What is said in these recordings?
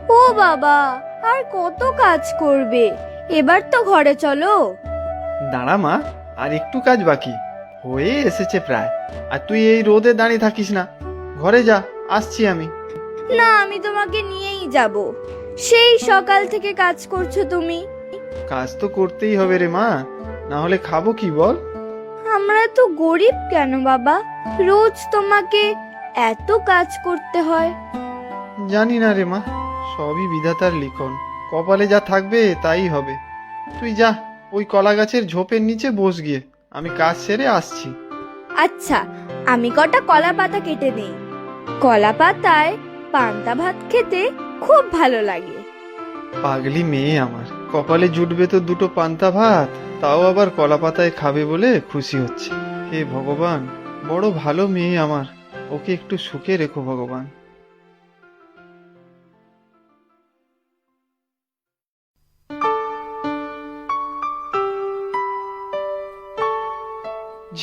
ও বাবা, আর কত কাজ করবে? এবার তো ঘরে চলো। দাঁড়া মা, আর একটু কাজ বাকি, হয়ে এসেছে প্রায়। আর তুই এই রোদে দাঁড়িয়ে থাকিস না, ঘরে যা, আসছি আমি। না, আমি তোমাকে নিয়েই যাব। সেই সকাল থেকে কাজ করছো তুমি। কাজ তো করতেই হবে রে মা, না হলে খাবো কি বল? আমরা তো গরিব কেন বাবা, রোজ তোমাকে এত কাজ করতে হয়? জানি না রে মা, সবই বিধাতার লিখন, কপালে যা থাকবে তাই হবে। তুই যা, ওই কলা গাছের ঝোপের নিচে বস গিয়ে, আমি কাজ সেরে আসছি। আচ্ছা, আমি কটা কলা পাতা কেটে নেই। কলা পাতায় পান্তা ভাত খেতে খুব ভালো লাগে। পাগলি মেয়ে আমার, কপালে জুটবে তো দুটো পান্তা ভাত, তাও আবার কলা পাতায় খাবে বলে খুশি হচ্ছে। হে ভগবান, বড় ভালো মেয়ে আমার, ওকে একটু সুখে রেখো ভগবান।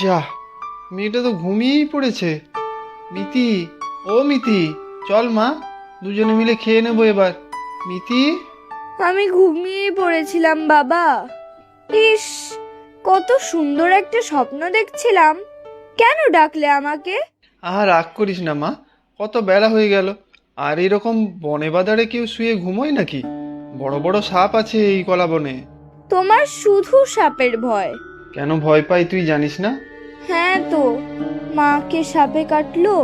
যা, মেয়েটা তো ঘুমিয়েই পড়েছে। মিতি, ও মিতি, চল মা, দুজনে মিলে খেয়ে নেবো এবার। মিতি। আমি ঘুমিয়ে পড়েছিলাম বাবা। ইস, কত সুন্দর একটা স্বপ্ন দেখছিলাম। কেন ডাকলে আমাকে? আর রাগ করিস না মা, কত বেলা হয়ে গেল। আর এরকম বনে বাদারে কেউ শুয়ে ঘুমোয় নাকি? বড় বড় সাপ আছে এই কলা বনে। তোমার শুধু সাপের ভয়। কেন ভয় পাই তুই জানিস না? হ্যাঁ তো, মাকে সাপে কাটলো,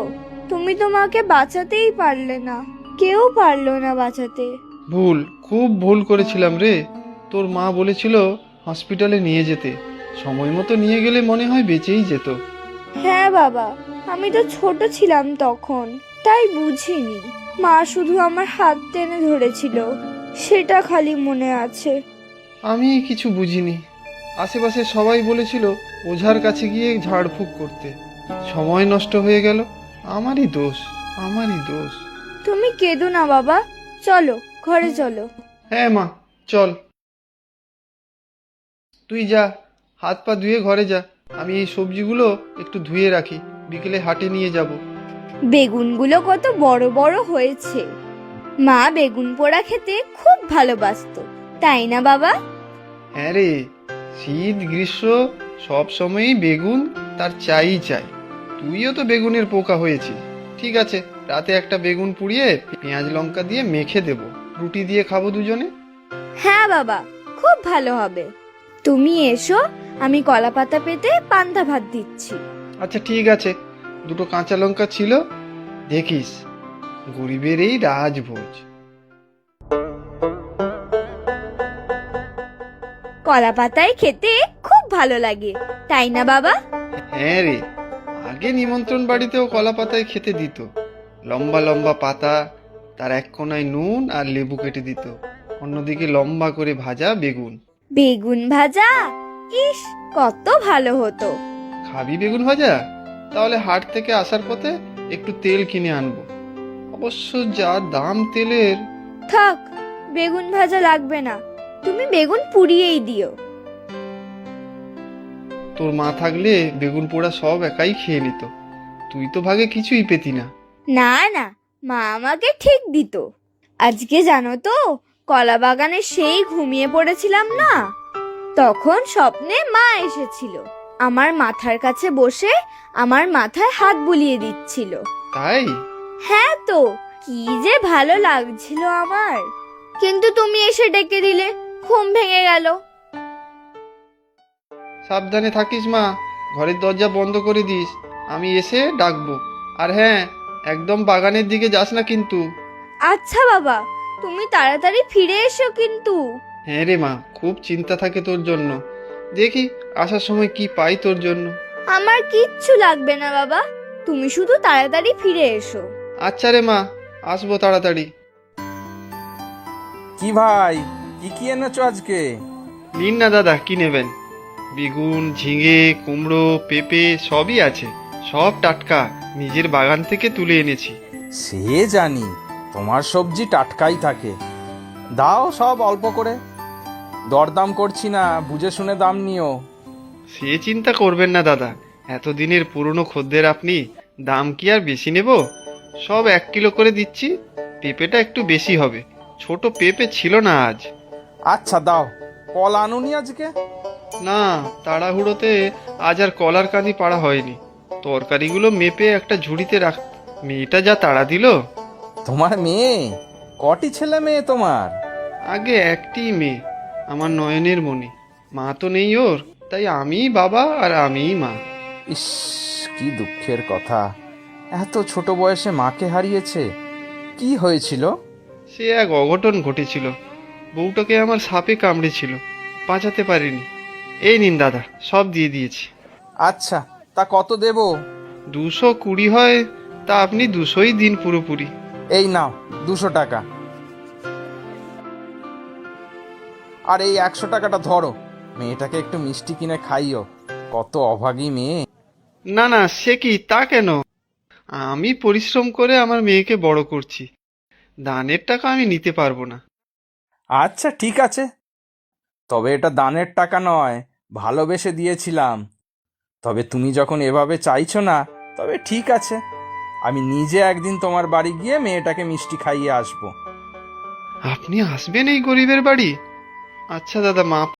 তুমি তো মাকে বাঁচাতেই পারলে না। কেউ পারলো না বাঁচাতে। ভুল, খুব ভুল করেছিলাম রে। তোর মা বলেছিল হসপিটালে নিয়ে যেতে, সময় মতো নিয়ে গেলে মনে হয় বেঁচেই যেত। হ্যাঁ বাবা, আমি তো ছোট ছিলাম তখন, তাই বুঝিনি। মা শুধু আমার হাত টেনে ধরেছিল, সেটা খালি মনে আছে। আমি কিছু বুঝিনি। আশেপাশে সবাই বলেছিল ওঝার কাছে গিয়ে ঝাড়ফুঁক করতে, সময় নষ্ট হয়ে গেল। আমারই দোষ, আমারই দোষ। তুমি কেঁদো না বাবা, চলো ঘরে চলো। হ্যাঁ মা, চল। তুই যা, হাত পা ধুয়ে ঘরে যা, আমি এই সবজিগুলো একটু ধুয়ে রাখি, বিকেলে হাটে নিয়ে যাব। বেগুনগুলো কত বড় বড় হয়েছে। মা বেগুন পোড়া খেতে খুব ভালোবাসতো, তাই না বাবা? হ্যাঁ রে, শীত গ্রীষ্ম সব সময়ই বেগুন তার চাই চাই। তুইও তো বেগুনের পোকা হয়েছিস। ঠিক আছে, রাতে একটা বেগুন পুড়িয়ে পেঁয়াজ লঙ্কা দিয়ে মেখে দেব, রুটি দিয়ে খাবো দুজনে। হ্যাঁ বাবা, খুব ভালো হবে। তুমি এসো, আমি কলা পাতা পেতে পান্তা ভাত দিচ্ছি। আচ্ছা ঠিক আছে, দুটো কাঁচা লঙ্কা ছিল, দেখিস গরিবের এই রাজভোজ। কলা পাতায় খেতে খুব ভালো লাগে, তাই না বাবা? হ্যাঁ রে, আগে নিমন্ত্রণ বাড়িতেও কলা পাতায় খেতে দিত। লম্বা লম্বা পাতা, তার এক কোনায় নুন আর লেবু কেটে দিত, অন্যদিকে লম্বা করে ভাজা বেগুন। বেগুন ভাজা, ইস কত ভালো হতো। খাবি বেগুন ভাজা? তাহলে হাট থেকে আসার পথে একটু তেল কিনে আনবো। অবশ্য যা দাম তেলের। থাক, বেগুন ভাজা লাগবে না, তুমি বেগুন পুড়িয়েই দিও। তোর মা থাকলে বেগুন পোড়া সব একাই খেয়ে নিত, তুই তো ভাগে কিছুই পেতি না। না না, মা আমাকে ঠিক দিত। আজকে জানো তো, কলা বাগানে সেই ঘুমিয়ে পড়েছিলাম না, তখন স্বপ্নে মা এসেছিল, আমার মাথার কাছে বসে আমার মাথায় হাত বুলিয়ে দিচ্ছিল। তাই? হ্যাঁ তো, কি যে ভালো লাগছিল আমার। কিন্তু তুমি এসে ডেকে দিলে, ঘুম ভেঙে গেল। সাবধানে থাকিস মা, ঘরের দরজা বন্ধ করে দিস, আমি এসে ডাকবো। আর হ্যাঁ, একদম বাগানের দিকে যাস না কিন্তু। আচ্ছা বাবা, তুমি তাড়াতাড়ি ফিরে এসো কিন্তু। হ্যাঁ রে মা, খুব চিন্তা থাকে তোর জন্য। দেখি আসার সময় কি পাই তোর জন্য। আমার কিচ্ছু লাগবে না বাবা, তুমি শুধু তাড়াতাড়ি ফিরে এসো। আচ্ছা রে মা, আসবো তাড়াতাড়ি। কি ভাই, কি কি এনেছো আজকে? নিন না দাদা, কি নেবেন? বেগুন, ঝিঙে, কুমড়ো, পেঁপে সবই আছে, সব টাটকা, নিজের বাগান থেকে তুলে এনেছি। সে জানি, তোমার সবজি টাটকাই থাকে। দাও সব অল্প করে, দরদাম করছি না, বুঝে শুনে দাম নিও। সে চিন্তা করবেন না দাদা, এতদিনের পুরনো খদ্দের আপনি, দাম কি আর বেশি নেব? সব 1 কিলো করে দিচ্ছি, পেঁপেটা একটু বেশি হবে, ছোট পেঁপে ছিল না আজ। আচ্ছা দাও, কলা আনুনি আজকে? না, তাড়াহুড়োতে আজ আর কলার কাঁদি পাড়া হয়নি। তরকারিগুলো মেপে একটা ঝুড়িতে রাখ। মেয়েটা যা তাড়া দিল। তোমার মেয়ে? কটি ছেলে মেয়ে তোমার? আগে একটি মেয়ে, আমার নয়নের মণি। মা তো নেই ওর, তাই আমিই বাবা আর আমিই মা। ইস, কি দুঃখের কথা। এত ছোট বয়সে মাকে হারিয়েছে। কি হয়েছিল? সে এক অঘটন ঘটেছিল। বউটাকে আমার সাপে কামড়েছিল, বাঁচাতে পারিনি। এই নিন দাদা, সব দিয়ে দিয়েছি। আচ্ছা, তা কত দেব? 220 হয়, তা আপনি 200ই দিন পুরোপুরি। এই নাও 200 টাকা। আর এই 100 টাকাটা ধরো, মেয়েটাকে একটু মিষ্টি কিনে খাইও। কত অভাগী মেয়ে। না না, সে কি, তা কেন? আমি পরিশ্রম করে আমার মেয়েকে বড় করছি, দানের টাকা আমি নিতে পারবো না। আচ্ছা ঠিক আছে, তবে এটা দানের টাকা নয়, ভালোবেসে দিয়েছিলাম। তবে তুমি যখন এভাবে চাইছো না, তবে ঠিক আছে, আমি নিজে একদিন তোমার বাড়ি গিয়ে মেয়েটাকে মিষ্টি খাইয়ে আসবো। আপনি আসবেন এই গরিবের বাড়ি? আচ্ছা দাদা, মাপ